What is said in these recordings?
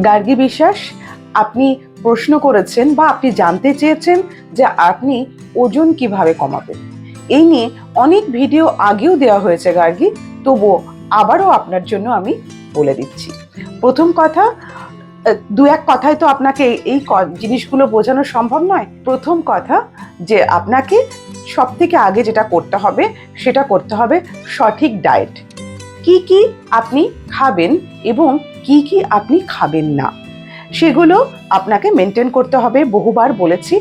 গার্গী বিশ্বাস, আপনি প্রশ্ন করেছেন বা আপনি জানতে চেয়েছেন যে আপনি ওজন কিভাবে কমাবেন। এই নিয়ে অনেক ভিডিও আগেও দেওয়া হয়েছে গার্গী, তবুও আবারও আপনার জন্য আমি বলে দিচ্ছি। প্রথম কথা, দু এক কথায় তো আপনাকে এই জিনিসগুলো বোঝানো সম্ভব নয়। প্রথম কথা যে আপনাকে সব থেকে আগে যেটা করতে হবে সেটা করতে হবে সঠিক ডায়েট। কি কি আপনি খাবেন এবং কি কি আপনি খাবেন না, সেগুলো আপনাকে মেনটেন করতে হবে, বহুবার বলেছি।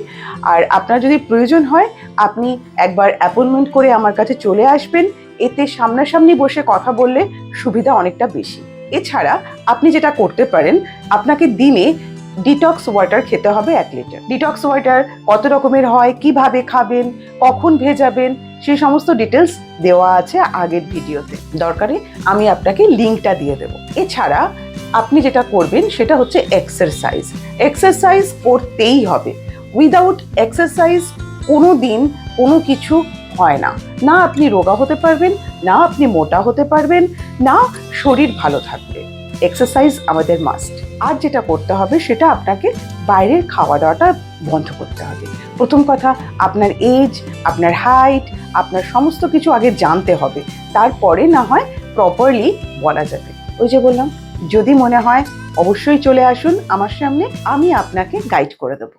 আর আপনার যদি প্রয়োজন হয় আপনি একবার অ্যাপয়েন্টমেন্ট করে আমার কাছে চলে আসবেন, এতে সামনাসামনি বসে কথা বললে সুবিধা অনেকটা বেশি। এছাড়া আপনি যেটা করতে পারেন, আপনাকে দিনে ডিটক্স ওয়াটার খেতে হবে 1 লিটার। ডিটক্স ওয়াটার কত রকমের হয়, কিভাবে খাবেন, কখন ভেজাবেন, সেই সমস্ত ডিটেলস দেওয়া আছে আগের ভিডিওতে, দরকারে আমি আপনাকে লিঙ্কটা দিয়ে দেবো। এছাড়া আপনি যেটা করবেন সেটা হচ্ছে এক্সারসাইজ। এক্সারসাইজ করতেই হবে। উইদাউট এক্সারসাইজ কোনো দিন কোনো কিছু হয় না। না আপনি রোগা হতে পারবেন, না আপনি মোটা হতে পারবেন, না শরীর ভালো থাকবে। এক্সারসাইজ আমাদের মাস্ট। আর যেটা করতে হবে সেটা আপনাকে বাইরের খাওয়া দাওয়াটা বন্ধ করতে হবে। প্রথম কথা, আপনার এজ, আপনার হাইট, আপনার সমস্ত কিছু আগে জানতে হবে, তারপরে না হয় প্রপারলি বলা যাবে। ওই যে বললাম, যদি মনে হয় অবশ্যই চলে আসুন আমার সামনে, আমি আপনাকে গাইড করে দেবো।